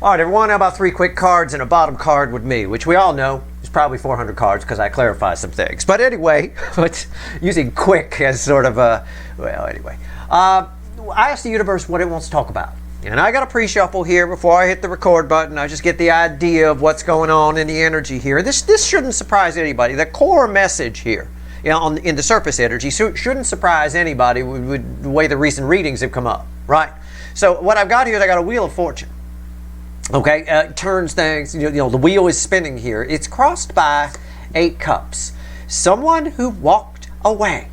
All right, everyone, how about 3 quick cards and a bottom card with me, which we all know is probably 400 cards because I clarify some things. But anyway, using quick as sort of a, well, anyway. I asked the universe what it wants to talk about. And I got a pre-shuffle here before I hit the record button. I just get the idea of what's going on in the energy here. This shouldn't surprise anybody. The core message here, you know, in the surface energy shouldn't surprise anybody with the way the recent readings have come up, right? So what I've got here is I got a Wheel of Fortune. Okay, turns things, you know, the wheel is spinning here. It's crossed by 8 cups. Someone who walked away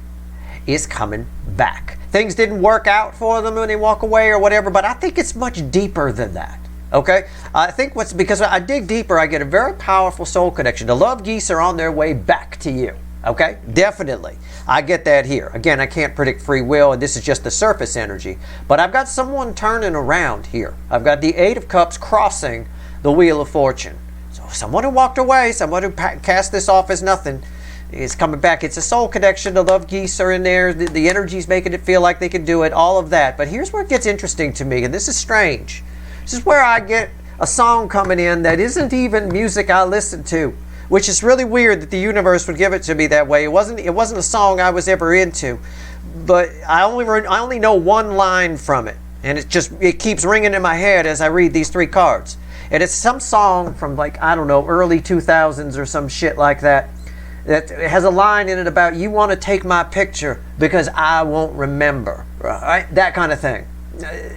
is coming back. Things didn't work out for them when they walk away or whatever, but I think it's much deeper than that. Okay, I think because I dig deeper, I get a very powerful soul connection. The love geese are on their way back to you. Okay, definitely. I get that here. Again, I can't predict free will, and this is just the surface energy. But I've got someone turning around here. I've got the 8 of Cups crossing the Wheel of Fortune. So someone who walked away, someone who cast this off as nothing, is coming back. It's a soul connection. The love geese are in there. The energy's making it feel like they can do it, all of that. But here's where it gets interesting to me, and this is strange. This is where I get a song coming in that isn't even music I listen to, which is really weird that the universe would give it to me that way. It wasn't a song I was ever into, but I only know one line from it, and it keeps ringing in my head as I read these 3 cards. And it's some song from, like, I don't know, early 2000s or some shit like that. That has a line in it about, you want to take my picture because I won't remember, right? That kind of thing.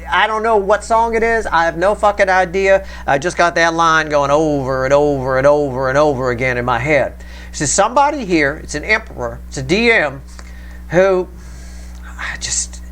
I don't know what song it is. I have no fucking idea. I just got that line going over and over and over and over again in my head. So somebody here, it's an emperor, it's a DM, who just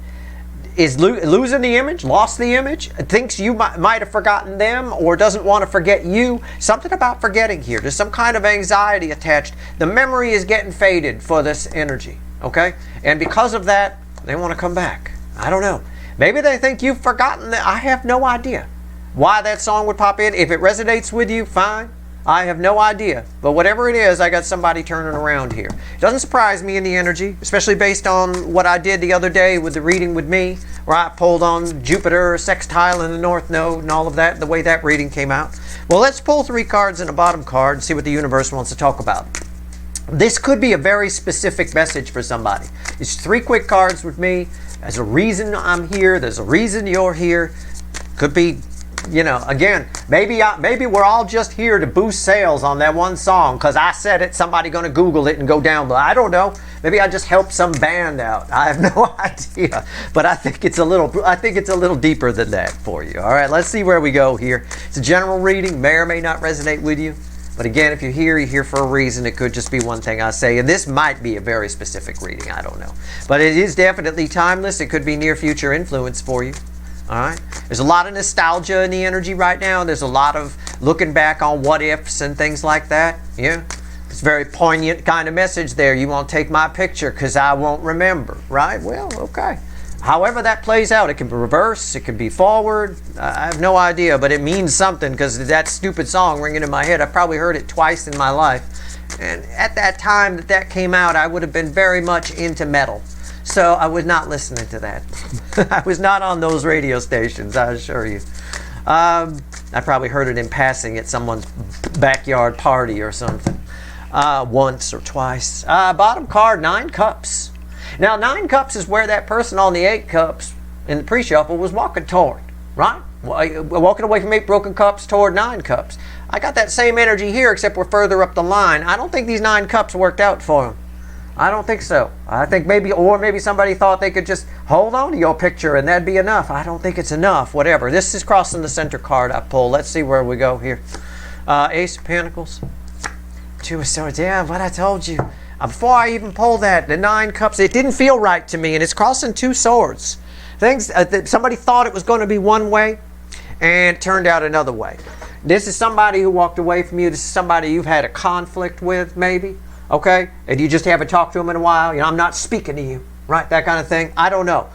is losing the image, lost the image, thinks you might have forgotten them or doesn't want to forget you. Something about forgetting here. There's some kind of anxiety attached. The memory is getting faded for this energy, okay? And because of that, they want to come back. I don't know. Maybe they think you've forgotten that. I have no idea why that song would pop in. If it resonates with you, fine. I have no idea. But whatever it is, I got somebody turning around here. It doesn't surprise me in the energy, especially based on what I did the other day with the reading with me, where I pulled on Jupiter, sextile in the North Node, and all of that, the way that reading came out. Well, let's pull 3 cards and a bottom card and see what the universe wants to talk about. This could be a very specific message for somebody. It's 3 quick cards with me. There's a reason I'm here. There's a reason you're here. Could be, you know, again, maybe we're all just here to boost sales on that one song because I said it. Somebody going to Google it and go download. I don't know. Maybe I just helped some band out. I have no idea. But I think it's a little deeper than that for you. All right, let's see where we go here. It's a general reading. May or may not resonate with you. But again, if you're here for a reason. It could just be one thing I say. And this might be a very specific reading. I don't know. But it is definitely timeless. It could be near future influence for you. All right. There's a lot of nostalgia in the energy right now. There's a lot of looking back on what ifs and things like that. Yeah. It's a very poignant kind of message there. You won't take my picture because I won't remember. Right? Well, okay. However that plays out, it can be reverse, it can be forward. I have no idea, but it means something because that stupid song ringing in my head, I've probably heard it twice in my life. And at that time that came out, I would have been very much into metal. So I was not listening to that. I was not on those radio stations, I assure you. I probably heard it in passing at someone's backyard party or something. Once or twice. Bottom card, 9 cups. Now, 9 cups is where that person on the 8 cups in the pre-shuffle was walking toward, right? Walking away from 8 broken cups toward 9 cups. I got that same energy here, except we're further up the line. I don't think these 9 cups worked out for him. I don't think so. I think maybe somebody thought they could just hold on to your picture and that'd be enough. I don't think it's enough, whatever. This is crossing the center card I pulled. Let's see where we go here. Ace of Pentacles. 2 of Swords. Yeah, what I told you. Before I even pulled that, the 9 cups, it didn't feel right to me, and it's crossing 2 swords. Things somebody thought it was going to be one way, and it turned out another way. This is somebody who walked away from you. This is somebody you've had a conflict with, maybe, okay? And you just haven't talked to them in a while. You know, I'm not speaking to you, right? That kind of thing. I don't know.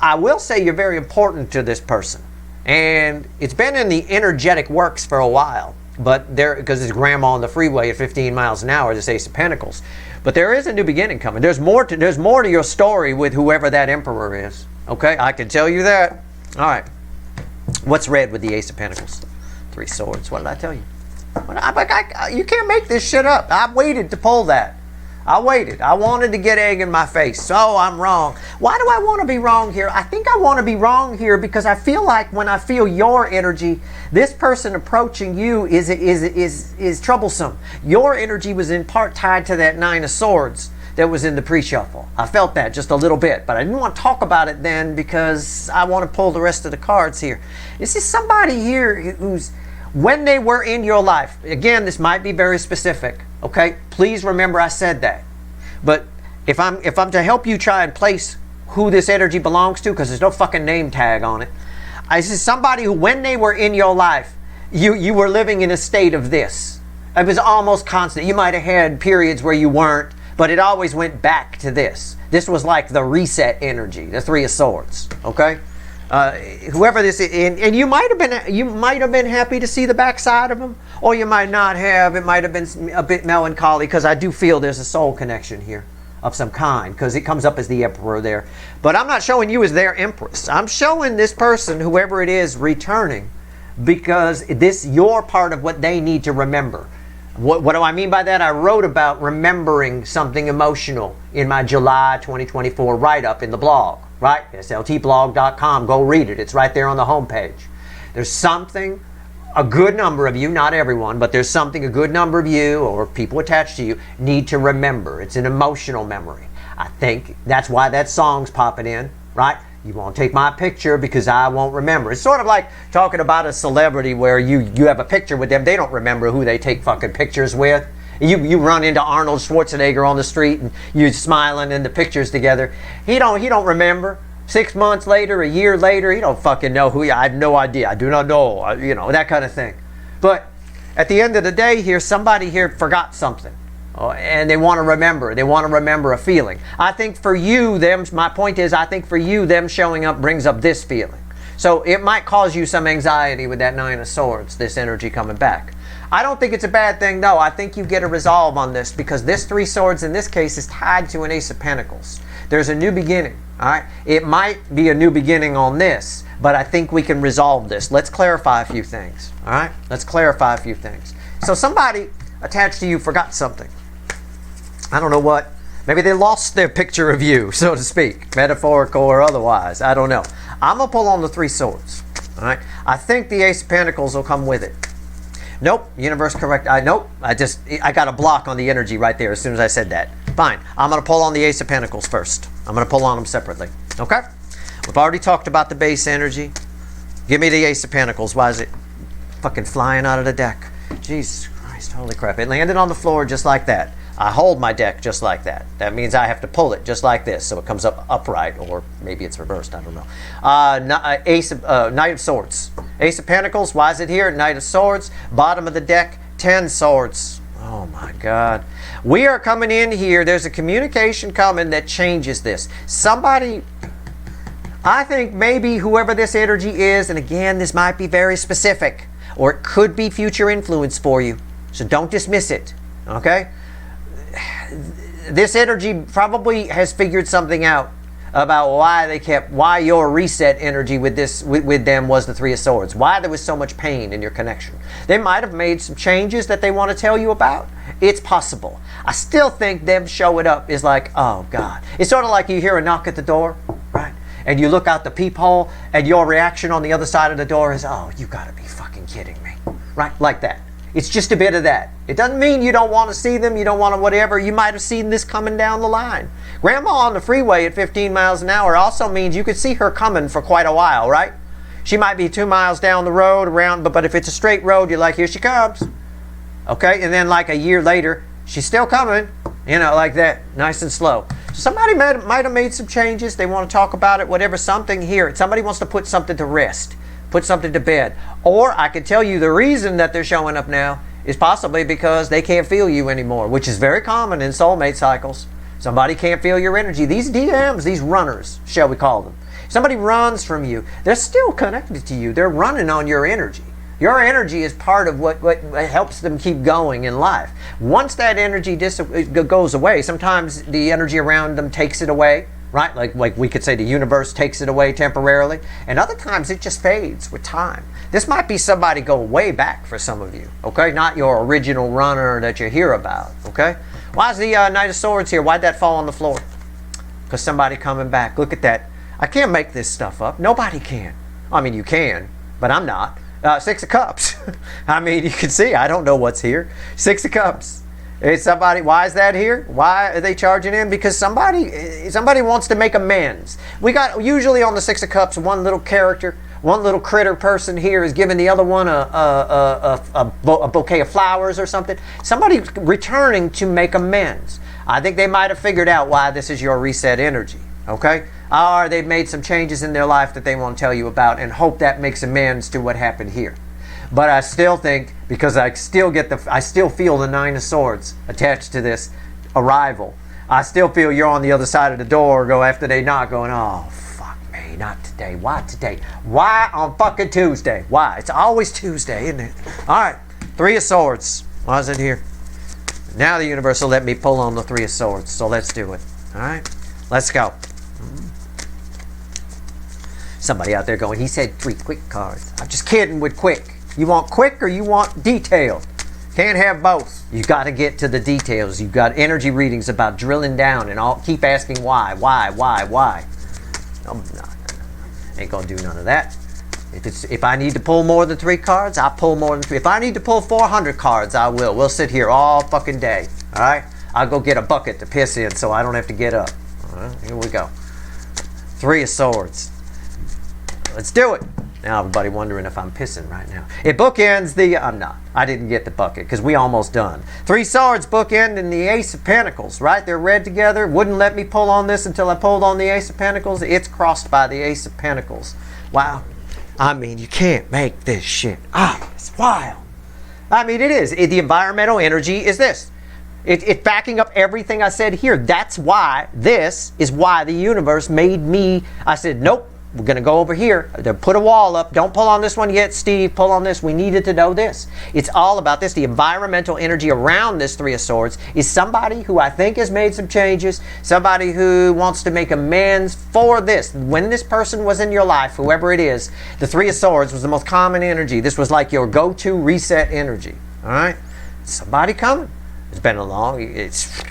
I will say you're very important to this person, and it's been in the energetic works for a while. But because it's grandma on the freeway at 15 miles an hour, this Ace of Pentacles. But there is a new beginning coming. There's more to your story with whoever that emperor is. Okay, I can tell you that. All right. What's red with the Ace of Pentacles? Three Swords. What did I tell you? You can't make this shit up. I waited to pull that. I waited. I wanted to get egg in my face. So I'm wrong. Why do I want to be wrong here? I think I want to be wrong here because I feel like when I feel your energy, this person approaching you is troublesome. Your energy was in part tied to that Nine of Swords that was in the pre-shuffle. I felt that just a little bit, but I didn't want to talk about it then because I want to pull the rest of the cards here. This is somebody here who's, when they were in your life, again, this might be very specific, okay? Please remember I said that. But if I'm to help you try and place who this energy belongs to, because there's no fucking name tag on it, this is somebody who, when they were in your life, you were living in a state of this. It was almost constant. You might have had periods where you weren't, but it always went back to this. This was like the reset energy, the Three of Swords, okay? Whoever this is, and you might have been happy to see the backside of him, or you might not have. It might have been a bit melancholy, because I do feel there's a soul connection here of some kind, because it comes up as the Emperor there. But I'm not showing you as their Empress. I'm showing this person, whoever it is, returning, because this you're part of what they need to remember. What do I mean by that? I wrote about remembering something emotional in my July 2024 write-up in the blog, right? sltblog.com. Go read it. It's right there on the homepage. There's something, a good number of you, not everyone, but there's something a good number of you or people attached to you need to remember. It's an emotional memory. I think that's why that song's popping in, right? You won't take my picture because I won't remember. It's sort of like talking about a celebrity where you have a picture with them. They don't remember who they take fucking pictures with. You run into Arnold Schwarzenegger on the street and you're smiling in the pictures together. He don't remember. 6 months later, a year later, he don't fucking know who you are. I have no idea. I do not know. You know, that kind of thing. But at the end of the day here, somebody here forgot something. And they want to remember. They want to remember a feeling. I think for you, my point is, I think for you, them showing up brings up this feeling. So it might cause you some anxiety with that Nine of Swords, this energy coming back. I don't think it's a bad thing, though. I think you get a resolve on this because this Three Swords in this case is tied to an Ace of Pentacles. There's a new beginning, all right? It might be a new beginning on this, but I think we can resolve this. Let's clarify a few things, all right? Let's clarify a few things. So somebody attached to you forgot something. I don't know what. Maybe they lost their picture of you, so to speak, metaphorical or otherwise. I don't know. I'm going to pull on the Three Swords. All right. I think the Ace of Pentacles will come with it. Nope. Universe correct. Nope. I got a block on the energy right there as soon as I said that. Fine. I'm going to pull on the Ace of Pentacles first. I'm going to pull on them separately. Okay? We've already talked about the base energy. Give me the Ace of Pentacles. Why is it fucking flying out of the deck? Jesus Christ. Holy crap. It landed on the floor just like that. I hold my deck just like that. That means I have to pull it just like this, so it comes up upright, or maybe it's reversed. I don't know. Knight of Swords, Ace of Pentacles. Why is it here? Knight of Swords. Bottom of the deck, 10 swords. Oh my God. We are coming in here. There's a communication coming that changes this. Somebody, I think maybe whoever this energy is, and again, this might be very specific, or it could be future influence for you. So don't dismiss it. Okay. This energy probably has figured something out about why your reset energy with them was the Three of Swords. Why there was so much pain in your connection. They might have made some changes that they want to tell you about. It's possible. I still think them showing up is like, oh God. It's sort of like you hear a knock at the door, right? And you look out the peephole and your reaction on the other side of the door is, oh, you gotta be fucking kidding me, right? Like that. It's just a bit of that. It doesn't mean you don't want to see them, you don't want to whatever. You might have seen this coming down the line. Grandma on the freeway at 15 miles an hour also means you could see her coming for quite a while, right? She might be 2 miles down the road around, but if it's a straight road, you're like, here she comes. Okay, and then like a year later, she's still coming, you know, like that, nice and slow. So somebody might have made some changes. They want to talk about it, whatever, something here. Somebody wants to put something to rest. Put something to bed. Or I could tell you the reason that they're showing up now is possibly because they can't feel you anymore, which is very common in soulmate cycles. Somebody can't feel your energy. These DMs, these runners, shall we call them. Somebody runs from you. They're still connected to you. They're running on your energy. Your energy is part of what helps them keep going in life. Once that energy goes away, sometimes the energy around them takes it away. right? Like we could say the universe takes it away temporarily, and other times it just fades with time. This might be somebody going way back for some of you, okay? Not your original runner that you hear about, okay? Why is the Knight of Swords here? Why'd that fall on the floor? Because somebody coming back. Look at that. I can't make this stuff up. Nobody can. I mean, you can, but I'm not. Six of Cups. I mean, you can see, I don't know what's here. Six of Cups. It's somebody. Why is that here? Why are they charging in? Because somebody wants to make amends. We got usually on the Six of Cups, one little character, one little critter person here is giving the other one a bouquet of flowers or something. Somebody returning to make amends. I think they might have figured out why this is your reset energy. Okay? Or they've made some changes in their life that they want to tell you about and hope that makes amends to what happened here. But I still think, because I still feel the Nine of Swords attached to this arrival. I still feel you're on the other side of the door after they knock going, oh, fuck me, not today. Why today? Why on fucking Tuesday? Why? It's always Tuesday, isn't it? All right, Three of Swords. Why is it here? Now the universe will let me pull on the Three of Swords, so let's do it. All right, let's go. Somebody out there going, he said 3 quick cards. I'm just kidding with quick. You want quick or you want detailed? Can't have both. You got to get to the details. You've got energy readings about drilling down and all. Keep asking why. No, ain't gonna do none of that. If I need to pull more than 3 cards, I'll pull more than 3. If I need to pull 400 cards, I will. We'll sit here all fucking day. All right. I'll go get a bucket to piss in so I don't have to get up. All right. Here we go. Three of Swords. Let's do it. Now everybody wondering if I'm pissing right now. It bookends the... I'm not. I didn't get the bucket because we almost done. Three Swords bookend and the Ace of Pentacles, right? They're read together. Wouldn't let me pull on this until I pulled on the Ace of Pentacles. It's crossed by the Ace of Pentacles. Wow. I mean, you can't make this shit up. It's wild. I mean, it is. The environmental energy is this. It's backing up everything I said here. That's why this is why the universe made me... I said, nope. We're going to go over here. Put a wall up. Don't pull on this one yet, Steve. Pull on this. We needed to know this. It's all about this. The environmental energy around this Three of Swords is somebody who I think has made some changes, somebody who wants to make amends for this. When this person was in your life, whoever it is, the Three of Swords was the most common energy. This was like your go-to reset energy. All right? Somebody coming. It's been a long... It's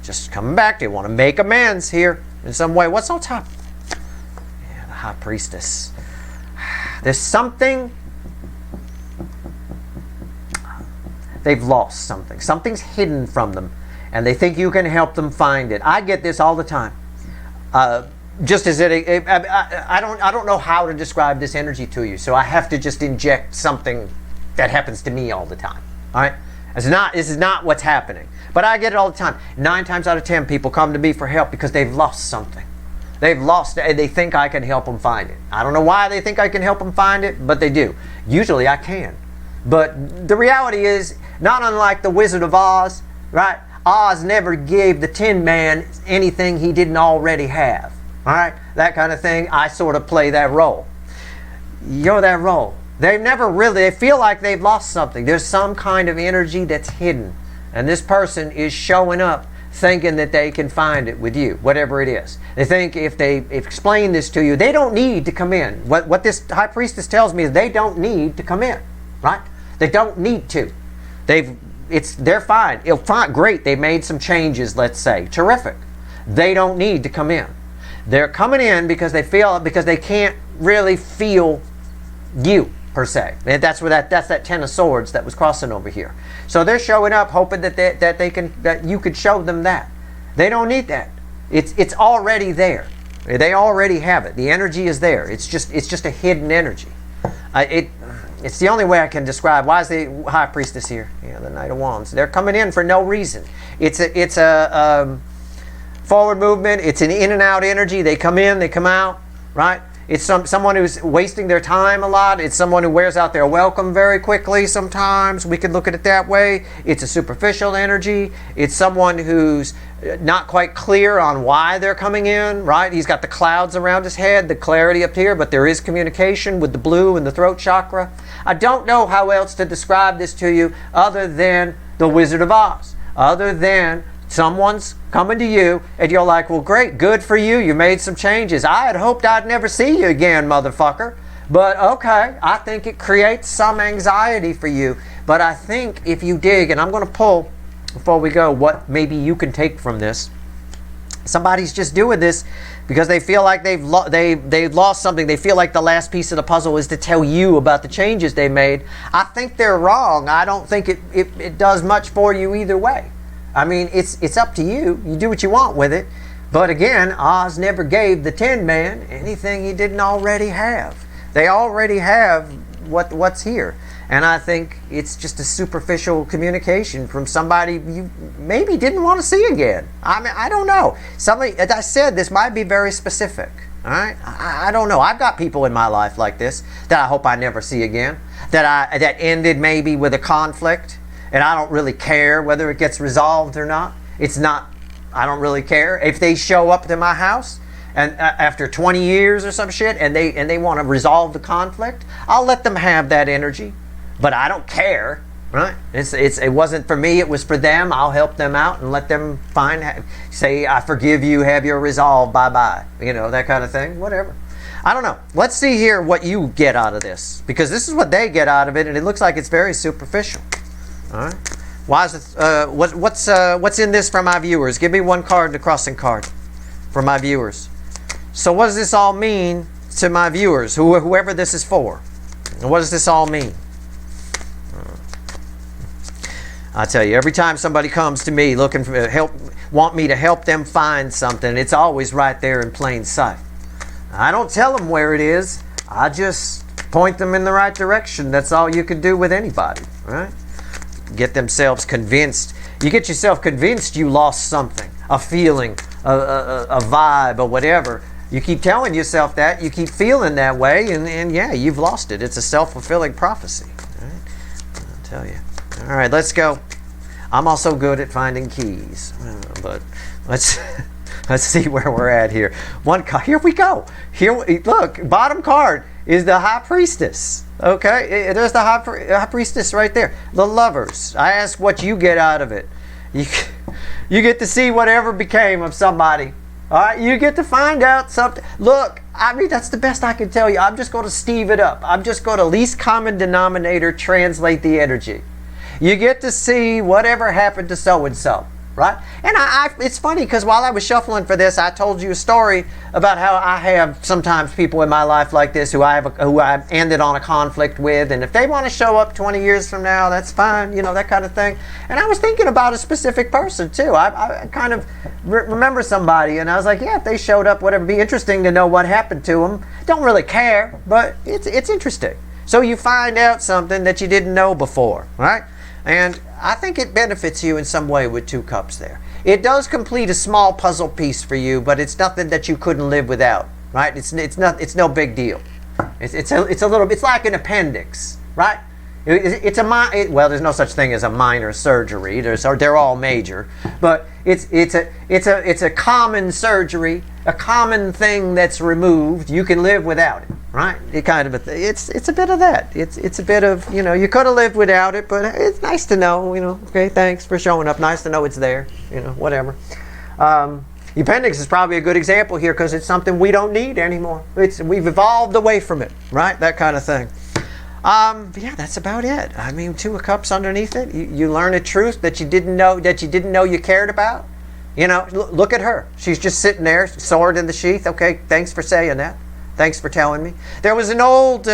just coming back. They want to make amends here in some way. What's on top? High Priestess. There's something, they've lost something. Something's hidden from them, and they think you can help them find it. I get this all the time. Just as I don't know how to describe this energy to you, so I have to just inject something that happens to me all the time. All right, this is not what's happening, but I get it all the time. 9 times out of 10, people come to me for help because they've lost something. They've lost it, and they think I can help them find it. I don't know why they think I can help them find it, but they do. Usually I can. But the reality is, not unlike the Wizard of Oz, right? Oz never gave the Tin Man anything he didn't already have. All right? That kind of thing. I sort of play that role. You're that role. They've never really, they feel like they've lost something. There's some kind of energy that's hidden. And this person is showing up thinking that they can find it with you, whatever it is. They think if they explain this to you, they don't need to come in. What this High Priestess tells me is they don't need to come in, right? They don't need to. They're fine. Great, they made some changes, let's say. Terrific. They don't need to come in. They're coming in because they can't really feel you, per se. And that's that Ten of Swords that was crossing over here. So they're showing up hoping that you could show them that. They don't need that. It's already there. They already have it. The energy is there. It's just a hidden energy. It's the only way I can describe. Why is the High Priestess here? Yeah, the Knight of Wands. They're coming in for no reason. It's a forward movement. It's an in and out energy. They come in, they come out, right? It's someone who's wasting their time a lot. It's someone who wears out their welcome very quickly sometimes. We could look at it that way. It's a superficial energy. It's someone who's not quite clear on why they're coming in, right? He's got the clouds around his head, the clarity up here, but there is communication with the blue and the throat chakra. I don't know how else to describe this to you other than the Wizard of Oz, other than Someone's coming to you and you're like, well, great, good for you. You made some changes. I had hoped I'd never see you again, motherfucker. But okay, I think it creates some anxiety for you. But I think if you dig, and I'm going to pull before we go what maybe you can take from this. Somebody's just doing this because they feel like they've lost something. They feel like the last piece of the puzzle is to tell you about the changes they made. I think they're wrong. I don't think it does much for you either way. I mean, it's up to you. You do what you want with it. But again, Oz never gave the Tin Man anything he didn't already have. They already have what's here. And I think it's just a superficial communication from somebody you maybe didn't want to see again. I mean, I don't know. Somebody, as I said, this might be very specific. All right, I don't know. I've got people in my life like this that I hope I never see again. That ended maybe with a conflict, and I don't really care whether it gets resolved or not. It's not. I don't really care if they show up to my house and after 20 years or some shit, and they want to resolve the conflict. I'll let them have that energy. But I don't care, right? It wasn't for me, it was for them. I'll help them out and let them say, I forgive you, have your resolve, bye-bye. You know, that kind of thing, whatever. I don't know. Let's see here what you get out of this. Because this is what they get out of it, and it looks like it's very superficial. All right? Why is it, what's in this for my viewers? Give me one card, the crossing card, for my viewers. So what does this all mean to my viewers, whoever this is for? And what does this all mean? I tell you, every time somebody comes to me looking for help, want me to help them find something, it's always right there in plain sight. I don't tell them where it is. I just point them in the right direction. That's all you can do with anybody, right? Get themselves convinced. You get yourself convinced you lost something, a feeling, a vibe, or whatever. You keep telling yourself that, you keep feeling that way, and yeah, you've lost it. It's a self-fulfilling prophecy. Right? I'll tell you. All right, let's go. I'm also good at finding keys, but let's see where we're at here. One card. Here we go. Look, bottom card is the High Priestess. Okay, there's the High Priestess right there. The Lovers. I ask what you get out of it. You get to see whatever became of somebody. All right, you get to find out something. Look, I mean, that's the best I can tell you. I'm just going to Steve it up. I'm just going to least common denominator translate the energy. You get to see whatever happened to so-and-so, right? And it's funny because while I was shuffling for this, I told you a story about how I have sometimes people in my life like this who I ended on a conflict with, and if they want to show up 20 years from now, that's fine, you know, that kind of thing. And I was thinking about a specific person too. I kind of remember somebody, and I was like, yeah, if they showed up, whatever, it'd be interesting to know what happened to them. Don't really care, but it's interesting. So you find out something that you didn't know before, right? And I think it benefits you in some way with 2 cups there. It does complete a small puzzle piece for you, but it's nothing that you couldn't live without, right? It's no big deal. It's like an appendix, right? Well, there's no such thing as a minor surgery. They're all major, but it's a common surgery, a common thing that's removed. You can live without it, right? It's a bit of that. It's a bit of, you know, you could have lived without it, but it's nice to know, you know. Okay, thanks for showing up. Nice to know it's there, you know, whatever. The appendix is probably a good example here because it's something we don't need anymore. We've evolved away from it, right? That kind of thing. But yeah, that's about it. I mean, 2 of Cups underneath it. You learn a truth that you didn't know you cared about. You know, look at her. She's just sitting there, sword in the sheath. Okay, thanks for saying that. Thanks for telling me. There was an old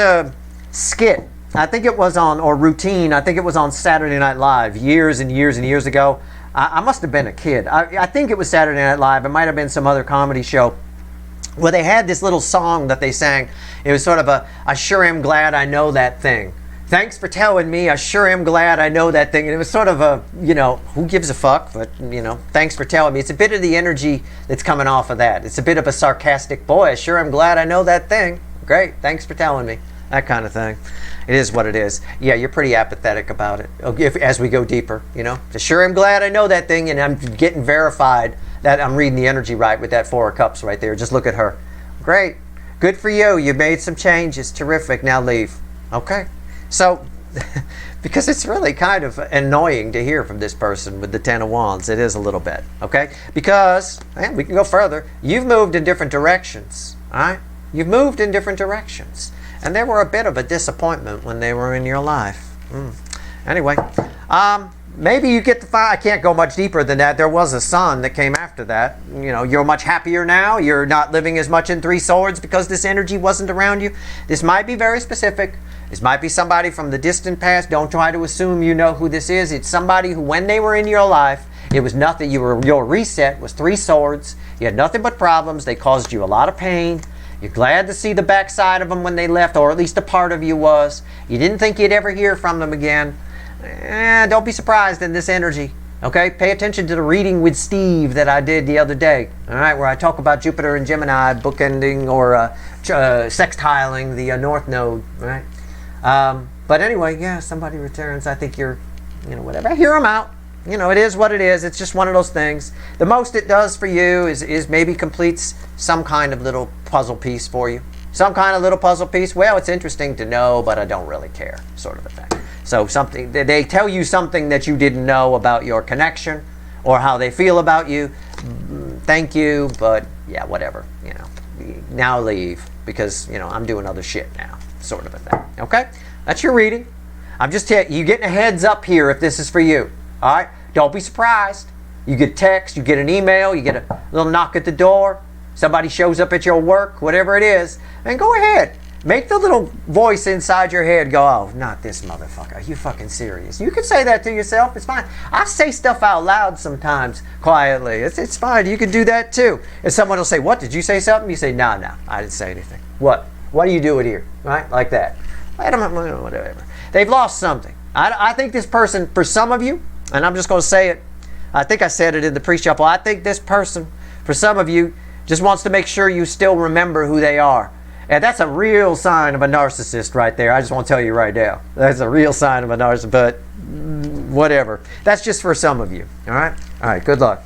skit. I think it was or routine. I think it was on Saturday Night Live years and years and years ago. I must have been a kid. I think it was Saturday Night Live. It might have been some other comedy show. Well, they had this little song that they sang. It was sort of I sure am glad I know that thing. Thanks for telling me, I sure am glad I know that thing. And it was sort of you know, who gives a fuck? But, you know, thanks for telling me. It's a bit of the energy that's coming off of that. It's a bit of a sarcastic, boy, I sure am glad I know that thing. Great, thanks for telling me. That kind of thing. It is what it is. Yeah, you're pretty apathetic about it as we go deeper, you know. I sure am glad I know that thing, and I'm getting verified that I'm reading the energy right with that 4 of Cups right there. Just look at her. Great. Good for you. You made some changes. Terrific. Now leave. Okay. So because it's really kind of annoying to hear from this person with the Ten of Wands. It is a little bit, okay? Because, and we can go further, you've moved in different directions, all right? You've moved in different directions. And they were a bit of a disappointment when they were in your life. Anyway, maybe you get to find, I can't go much deeper than that. There was a son that came after that. You know, you're much happier now. You're not living as much in Three Swords because this energy wasn't around you. This might be very specific. This might be somebody from the distant past. Don't try to assume you know who this is. It's somebody who, when they were in your life, it was nothing. Your reset was Three Swords. You had nothing but problems. They caused you a lot of pain. You're glad to see the backside of them when they left, or at least a part of you was. You didn't think you'd ever hear from them again. Don't be surprised in this energy. Okay? Pay attention to the reading with Steve that I did the other day. All right? Where I talk about Jupiter and Gemini bookending or sextiling the North Node. Right? But anyway, yeah, somebody returns. I think you're, whatever. I hear them out. It is what it is. It's just one of those things. The most it does for you is maybe completes some kind of little puzzle piece for you. Some kind of little puzzle piece. Well, it's interesting to know, but I don't really care, sort of a thing. So something, they tell you something that you didn't know about your connection or how they feel about you. Thank you, but yeah, whatever. Now leave because, I'm doing other shit now, sort of a thing. Okay? That's your reading. I'm just telling you, getting a heads up here if this is for you. All right? Don't be surprised. You get text, you get an email, you get a little knock at the door, somebody shows up at your work, whatever it is, and go ahead. Make the little voice inside your head go, oh, not this motherfucker. Are you fucking serious? You can say that to yourself. It's fine. I say stuff out loud sometimes quietly. It's fine. You can do that too. And someone will say, what, did you say something? You say, no, I didn't say anything. What? What are you doing here? Right? Like that. Whatever. They've lost something. I think this person, for some of you, and I'm just going to say it, I think I said it in the pre-shuffle, I think this person, for some of you, just wants to make sure you still remember who they are. And that's a real sign of a narcissist right there. I just want to tell you right now. That's a real sign of a narcissist, but whatever. That's just for some of you. All right? All right, good luck.